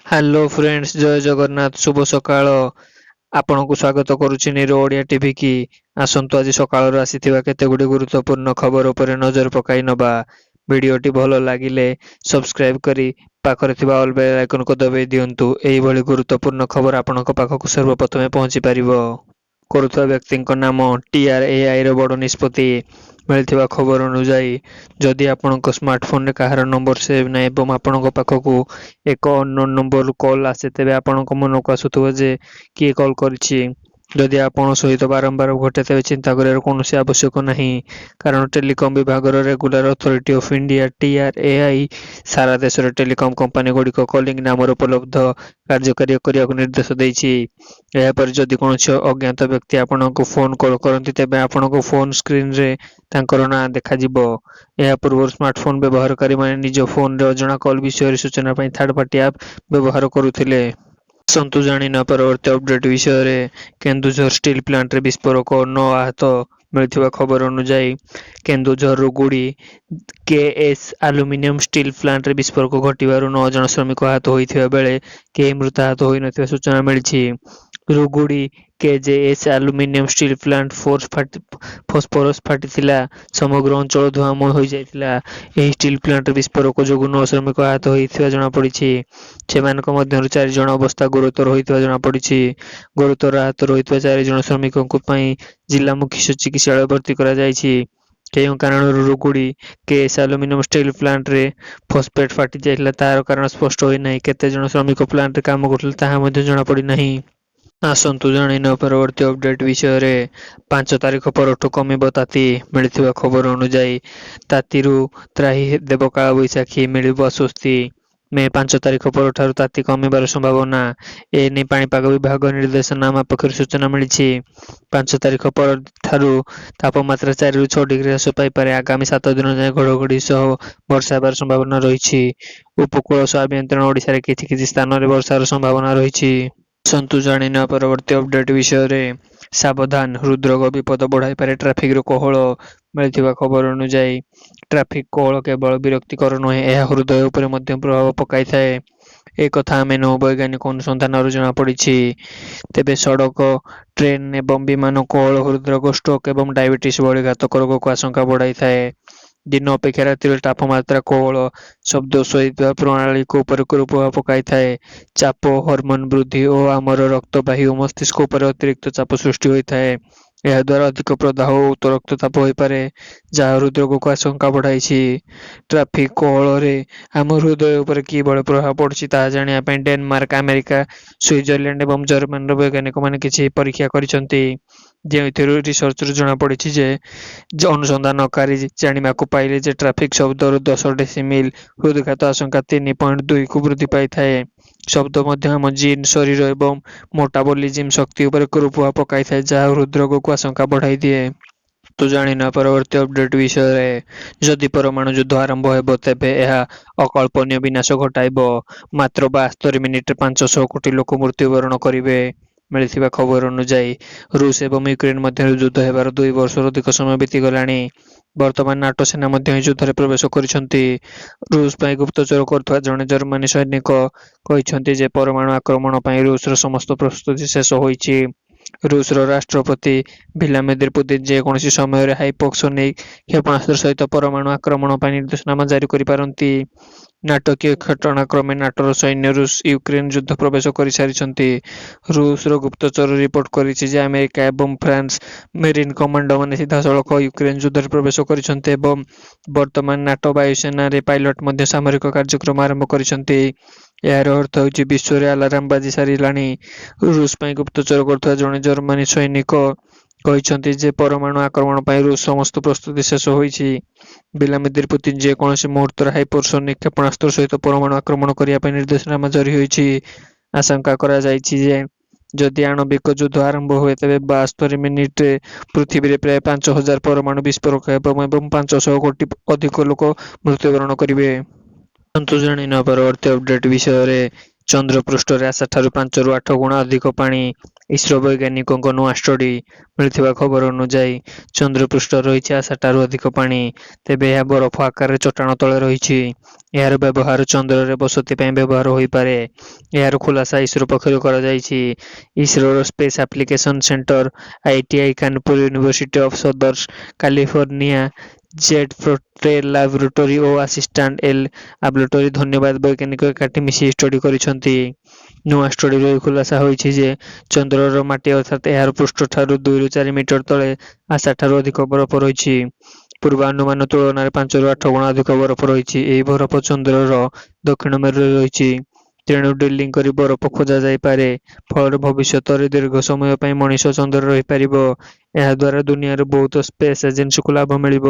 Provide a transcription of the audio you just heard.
Hello friends, ଜୟ ଜଗନ୍ନାଥ, ଶୁଭ ସକାଳ। ଆପଣଙ୍କୁ ସ୍ୱାଗତ କରୁଛି ନିର ଓଡ଼ିଆ ଟିଭି କି। ଆସନ୍ତୁ ଆଜି ସକାଳରୁ ଆସିଥିବା କେତେଗୁଡ଼ିଏ ଗୁରୁତ୍ୱପୂର୍ଣ୍ଣ ଖବର ଉପରେ ନଜର ପକାଇ ନବା। ଭିଡ଼ିଓଟି ଭଲ ଲାଗିଲେ ସବସ୍କ୍ରାଇବ୍ କରି ପାଖରେ ଥିବା ଅଲ୍ ବେଲ୍ ଆଇକନକୁ ଦବାଇ ଦିଅନ୍ତୁ। ଏହିଭଳି ଗୁରୁତ୍ୱପୂର୍ଣ୍ଣ ଖବର ଆପଣଙ୍କ ପାଖକୁ ସର୍ବପ୍ରଥମେ ପହଞ୍ଚି ପାରିବ। କରୁଥିବା ବ୍ୟକ୍ତିଙ୍କ ନାମ TRAIର ବଡ଼ ନିଷ୍ପତ୍ତି। ମିଳିଥିବା ଖବର ଅନୁଯାୟୀ, ଯଦି ଆପଣଙ୍କ ସ୍ମାର୍ଟଫୋନରେ କାହାର ନମ୍ବର ସେଭ୍ ନାହିଁ ଏବଂ ଆପଣଙ୍କ ପାଖକୁ ଏକ ଅନନୋନ୍ ନମ୍ବରରୁ କଲ୍ ଆସେ, ତେବେ ଆପଣଙ୍କ ମନକୁ ଆସୁଥିବ ଯେ କିଏ କଲ୍ କରିଛି। ଯଦି ଆପଣଙ୍କ ସହିତ ବାରମ୍ବାର ଘଟେ, ତେବେ ଚିନ୍ତା କରିବାର କୌଣସି ଆବଶ୍ୟକ ନାହିଁ, କାରଣ ଟେଲିକମ୍ ବିଭାଗର regular authority of India TRAI ସାରା ଦେଶରେ ଟେଲିକମ୍ କମ୍ପାନୀଗୁଡ଼ିକ କଲିଂ ନାମର ଉପଲବ୍ଧ କାର୍ଯ୍ୟକାରୀ କରିବାକୁ ନିର୍ଦ୍ଦେଶ ଦେଇଛି। ଏହାପରେ ଯଦି କୌଣସି ଅଜ୍ଞାତ ବ୍ୟକ୍ତି ଆପଣଙ୍କୁ ଫୋନ୍ କଲ୍ କରନ୍ତି, ତେବେ ଆପଣଙ୍କ ଫୋନ୍ ସ୍କ୍ରିନ୍ରେ ତାଙ୍କର ନାଁ ଦେଖାଯିବ। ଏହା ପୂର୍ବରୁ ସ୍ମାର୍ଟଫୋନ୍ ବ୍ୟବହାରକାରୀମାନେ ନିଜ ଫୋନ୍ରେ ଅଜଣା କଲ୍ ବିଷୟରେ ସୂଚନା ପାଇଁ ଥାର୍ଡ ପାର୍ଟି ଆପ୍ ବ୍ୟବହାର କରୁଥିଲେ। ଆସନ୍ତୁ ଜାଣିନେବା ପରବର୍ତ୍ତୀ ଅପଡେଟ୍ ବିଷୟରେ। କେନ୍ଦୁଝର ଷ୍ଟିଲ୍ ପ୍ଲାଣ୍ଟରେ ବିସ୍ଫୋରକ, 9 ଆହତ। ମିଳିଥିବା ଖବର ଅନୁଯାୟୀ, Keonjhar Rugudi KS aluminium steel ପ୍ଲାଣ୍ଟରେ ବିସ୍ଫୋରକ ଘଟିବାରୁ 9 ଜଣ ଶ୍ରମିକ ଆହତ ହୋଇଥିବା ବେଳେ କେହି ମୃତାହତ ହୋଇନଥିବା ସୂଚନା ମିଳିଛି। Rugudi KJS aluminium steel plant phosphorus ଫାଟିଥିଲା। ସମଗ୍ର ଅଞ୍ଚଳ ଧୂଆଁମୟ ହୋଇଯାଇଥିଲା। ଏହି ଷ୍ଟିଲ୍ ପ୍ଲାଣ୍ଟରେ ବିସ୍ଫୋରକ ଯୋଗୁଁ 9 ଶ୍ରମିକ ଆହତ ହୋଇଥିବା ଜଣାପଡ଼ିଛି। ସେମାନଙ୍କ ମଧ୍ୟରୁ 4 ଜଣ ଅବସ୍ଥା ଗୁରୁତର ହୋଇଥିବା ଜଣାପଡ଼ିଛି। ଗୁରୁତର ଆହତ ହୋଇଥିବା 4 ଜଣ ଶ୍ରମିକଙ୍କ ପାଇଁ ଜିଲ୍ଲା ମୁଖ୍ୟ ଚିକିତ୍ସାଳୟରେ ଭର୍ତ୍ତି କରାଯାଇଛି। କେଉଁ କାରଣରୁ ରୁଗୁଡ଼ି KS ଆଲୁମିନିୟମ ଷ୍ଟିଲ୍ ପ୍ଲାଣ୍ଟରେ ଫସ୍ଫେଟ୍ ଫାଟି ଯାଇଥିଲା ତାହାର କାରଣ ସ୍ପଷ୍ଟ ହୋଇନାହିଁ। କେତେ ଜଣ ଶ୍ରମିକ ପ୍ଲାଣ୍ଟରେ କାମ କରୁଥିଲେ ତାହା ମଧ୍ୟ ଜଣାପଡ଼ିନାହିଁ। ଆସନ୍ତୁ ଜାଣିନେବା ପରବର୍ତ୍ତୀ ଅପଡେଟ୍ ବିଷୟରେ। 5 ତାରିଖ ପରଠୁ କମିବ ତାତି। ମିଳିଥିବା ଖବର ଅନୁଯାୟୀ, ତାତିରୁ ତ୍ରାହି ଦେବ କାଳବୈଶାଖୀ, ମିଳିବ ଆଶ୍ୱସ୍ତି। ମେ 5 ତାରିଖ ପରଠାରୁ ତାତି କମିବାର ସମ୍ଭାବନା। ଏନେଇ ପାଣିପାଗ ବିଭାଗ ନିର୍ଦ୍ଦେଶନାମା ପକ୍ଷରୁ ସୂଚନା ମିଳିଛି। 5 ତାରିଖ ପରଠାରୁ ତାପମାତ୍ରା 4ରୁ 6 ଡିଗ୍ରୀ ହ୍ରାସ ପାଇପାରେ। ଆଗାମୀ 7 ଦିନ ଯାଏଁ ଘଡ଼ଘଡ଼ି ସହ ବର୍ଷା ହେବାର ସମ୍ଭାବନା ରହିଛି। ଉପକୂଳ ସହ ଆଭ୍ୟନ୍ତରୀଣ ଓଡ଼ିଶାରେ କିଛି କିଛି ସ୍ଥାନରେ ବର୍ଷାର ସମ୍ଭାବନା ରହିଛି। ଆସନ୍ତୁ ଜାଣିନେବା ପରବର୍ତ୍ତୀ ଅପଡେଟ୍ ବିଷୟରେ। ସାବଧାନ, ହୃଦ୍ରୋଗ ବିପଦ ବଢ଼ାଇପାରେ ଟ୍ରାଫିକ୍‌ର କୋହଳ। ମିଳିଥିବା ଖବର ଅନୁଯାୟୀ, ଟ୍ରାଫିକ୍ କୋହଳ କେବଳ ବିରକ୍ତିକର ନୁହେଁ, ଏହା ହୃଦୟ ଉପରେ ମଧ୍ୟ ପ୍ରଭାବ ପକାଇଥାଏ। ଏକଥା ଆମେ ନୋ ବୈଜ୍ଞାନିକ ଅନୁସନ୍ଧାନରୁ ଜଣାପଡ଼ିଛି। ତେବେ ସଡ଼କ, ଟ୍ରେନ୍ ଏବଂ ବିମାନ କୋହଳ ହୃଦ୍ରୋଗ, ଷ୍ଟ୍ରୋକ୍ ଏବଂ ଡାଇବେଟିସ୍ ଭଳି ଘାତକ ରୋଗକୁ ଆଶଙ୍କା ବଢ଼ାଇଥାଏ। ଦିନ ଅପେକ୍ଷା ରାତିରେ ତାପମାତ୍ରା କୋହଳ ଶବ୍ଦ ଶୋଇଥିବା ପ୍ରଣାଳୀ ଉପରେ ପ୍ରଭାବ ପକାଇଥାଏ। ଚାପ, ହରମୋନ୍ ବୃଦ୍ଧି ଓ ଆମର ରକ୍ତବାହୀ ଓ ମସ୍ତିଷ୍କ ଉପରେ ଅତିରିକ୍ତ ଚାପ ସୃଷ୍ଟି ହୋଇଥାଏ। ଏହାଦ୍ୱାରା ଅଧିକ ପ୍ରଦାହ ଓ ଉଚ୍ଚ ରକ୍ତଚାପ ହୋଇପାରେ, ଯାହା ହୃଦ୍ରୋଗକୁ ଆଶଙ୍କା ବଢ଼ାଇଛି। ଟ୍ରାଫିକ୍ କୋହଳରେ ଆମ ହୃଦୟ ଉପରେ କିଭଳି ପ୍ରଭାବ ପଡ଼ୁଛି ତାହା ଜାଣିବା ପାଇଁ ଡେନମାର୍କ, ଆମେରିକା, ସୁଇଜରଲ୍ୟାଣ୍ଡ ଏବଂ ଜର୍ମାନୀର ବୈଜ୍ଞାନିକମାନେ କିଛି ପରୀକ୍ଷା କରିଛନ୍ତି, ଯେଉଁଥିରୁ ରିସର୍ଚ୍ଚରୁ ଜଣାପଡ଼ିଛି ଯେ ଅନୁସନ୍ଧାନକାରୀ ଜାଣିବାକୁ ପାଇଲେ ଯେ ଟ୍ରାଫିକ୍ ଶବ୍ଦରୁ 10 ଡେସିମିଲ୍ ହୃଦ୍‌ଘାତ ଆଶଙ୍କା 3.2କୁ ବୃଦ୍ଧି ପାଇଥାଏ। ଶବ୍ଦ ମଧ୍ୟ ଆମ ଜିନ୍, ଶରୀର ଏବଂ ମେଟାବଲିଜିମ୍ ଶକ୍ତି ଉପରେ କୁପ୍ରଭାବ ପକାଇଥାଏ, ଯାହା ହୃଦ୍‌ରୋଗକୁ ଆଶଙ୍କା ବଢ଼ାଇଦିଏ। ତ ଜାଣିନେବା ପରବର୍ତ୍ତୀ ଅପଡେଟ୍ ବିଷୟରେ। ଯଦି ପରମାଣୁ ଯୁଦ୍ଧ ଆରମ୍ଭ ହେବ, ତେବେ ଏହା ଅକଳ୍ପନୀୟ ବିନାଶ ଘଟାଇବ। ମାତ୍ର 72 ମିନିଟରେ 500 କୋଟି ଲୋକ ମୃତ୍ୟୁବରଣ କରିବେ। ମିଳିଥିବା ଖବର ଅନୁଯାୟୀ, ରୁଷ ଏବଂ ୟୁକ୍ରେନ୍ ମଧ୍ୟରେ ଯୁଦ୍ଧ ହେବାର 2 ବର୍ଷରୁ ଅଧିକ ସମୟ ବିତିଗଲାଣି। ବର୍ତ୍ତମାନ ନାଟୋ ସେନା ମଧ୍ୟ ଏହି ଯୁଦ୍ଧରେ ପ୍ରବେଶ କରିଛନ୍ତି। ରୁଷ ପାଇଁ ଗୁପ୍ତଚର କରୁଥିବା ଜଣେ ଜର୍ମାନୀ ସୈନିକ କହିଛନ୍ତି ଯେ ପରମାଣୁ ଆକ୍ରମଣ ପାଇଁ ରୁଷର ସମସ୍ତ ପ୍ରସ୍ତୁତି ଶେଷ ହୋଇଛି। ରୁଷର ରାଷ୍ଟ୍ରପତି ଭ୍ଲାଦିମିର୍ ପୁତିନ୍ ଯେକୌଣସି ସମୟରେ ହାଇପରସୋନିକ୍ କ୍ଷେପଣାସ୍ତ୍ର ସହିତ ପରମାଣୁ ଆକ୍ରମଣ ପାଇଁ ନିର୍ଦ୍ଦେଶନାମା ଜାରି କରିପାରନ୍ତି। ନାଟକୀୟ ଘଟଣାକ୍ରମେ ନାଟୋର ସୈନ୍ୟ ୟୁକ୍ରେନ୍ ଯୁଦ୍ଧ ପ୍ରବେଶ କରିସାରିଛନ୍ତି। ରୁଷର ଗୁପ୍ତଚର ରିପୋର୍ଟ କରିଛି ଯେ ଆମେରିକା ଏବଂ ଫ୍ରାନ୍ସ ମେରିନ୍ କମାଣ୍ଡୋମାନେ ସିଧାସଳଖ ୟୁକ୍ରେନ୍ ଯୁଦ୍ଧରେ ପ୍ରବେଶ କରିଛନ୍ତି ଏବଂ ବର୍ତ୍ତମାନ ନାଟୋ ବାୟୁସେନାରେ ପାଇଲଟ ମଧ୍ୟ ସାମରିକ କାର୍ଯ୍ୟକ୍ରମ ଆରମ୍ଭ କରିଛନ୍ତି। ଏହାର ଅର୍ଥ ହେଉଛି ବିଶ୍ୱରେ ଆଲାର୍ମ ବାଜି ସାରିଲାଣି। ରୁଷ ପାଇଁ ଗୁପ୍ତଚର କରୁଥିବା ଜଣେ ଜର୍ମାନୀ ସୈନିକ କହିଛନ୍ତି ଯେ ପରମାଣୁ ଆକ୍ରମଣ ପାଇଁ ରୁଷ ସମସ୍ତ ପ୍ରସ୍ତୁତି ଶେଷ ହୋଇଛି। ଭ୍ଲାଦିମିର୍ ପୁତିନ୍ ଯେକୌଣସି ମୁହୂର୍ତ୍ତରେ ହାଇପରସୋନିକ୍ କ୍ଷେପଣାସ୍ତ୍ର ସହିତ ପରମାଣୁ ଆକ୍ରମଣ କରିବା ପାଇଁ ନିର୍ଦ୍ଦେଶନାମା ଜାରି ହୋଇଛି। ଆଶଙ୍କା କରାଯାଉଛି ଯେ ଯଦି ଆଣବିକ ଯୁଦ୍ଧ ଆରମ୍ଭ ହୁଏ, ତେବେ 72 ମିନିଟରେ ପୃଥିବୀରେ ପ୍ରାୟ 5000 ପରମାଣୁ ବିସ୍ଫୋରକ ହେବ ଏବଂ 500 କୋଟି ଅଧିକ ଲୋକ ମୃତ୍ୟୁବରଣ କରିବେ। ଆସନ୍ତୁ ଜାଣିନେବା ପରବର୍ତ୍ତୀ ଅପଡେଟ୍ ବିଷୟରେ। ଚନ୍ଦ୍ର ପୃଷ୍ଠରେ ଆଶାଠାରୁ 5ରୁ 8 ଗୁଣ ଅଧିକ ପାଣି। ଇସ୍ରୋ ବୈଜ୍ଞାନିକଙ୍କ ନୂଆ ଷ୍ଟଡି ମିଳିଥିବା ଖବର ଅନୁଯାୟୀ ଚନ୍ଦ୍ରପୃଷ୍ଠ ରହିଛି ଆଶାଠାରୁ ଅଧିକ ପାଣି, ତେବେ ଏହା ବରଫ ଆକାରରେ ଚଟାଣ ତଳେ ରହିଛି। ଏହାର ବ୍ୟବହାର ଚନ୍ଦ୍ରରେ ବସତି ପାଇଁ ବ୍ୟବହାର ହୋଇପାରେ। ଏହାର ଖୁଲାସା ଇସ୍ରୋ ପକ୍ଷରୁ କରାଯାଇଛି। ଇସ୍ରୋର space application centre, ITI, Kanpur university of southern California, jet propulsion laboratory ଓ ଆସିଷ୍ଟାଣ୍ଟ ଏଲ୍ ଲାବୋରେଟୋରୀ ଧନ୍ୟବାଦ ବୈଜ୍ଞାନିକ ଏକାଠି ମିଶି ଷ୍ଟଡି କରିଛନ୍ତି। ନୂଆ ଷ୍ଟଡିରୁ ଏହି ଖୁଲାସା ହୋଇଛି ଯେ ଚନ୍ଦ୍ରର ମାଟି ଅର୍ଥାତ୍ ଏହାର ପୃଷ୍ଠଠାରୁ 2ରୁ 4 ମିଟର ତଳେ ଆଶାଠାରୁ ଅଧିକ ବରଫ ରହିଛି। ପୂର୍ବାନୁମାନ ତୁଳନାରେ 5ରୁ 8 ଗୁଣ ଅଧିକ ବରଫ ରହିଛି। ଏହି ବରଫ ଚନ୍ଦ୍ରର ଦକ୍ଷିଣ ମେରୁରେ ରହିଛି। ତେଣୁ ଡ୍ରିଲିଂ କରି ବରଫ ଖୋଜାଯାଇପାରେ। ଫଳରେ ଭବିଷ୍ୟତରେ ଦୀର୍ଘ ସମୟ ପାଇଁ ମଣିଷ ଚନ୍ଦ୍ରରେ ରହିପାରିବ। ଏହାଦ୍ୱାରା ଦୁନିଆର ବହୁତ ସ୍ପେସ୍ ଏଜେନ୍ସିକୁ ଲାଭ ମିଳିବ।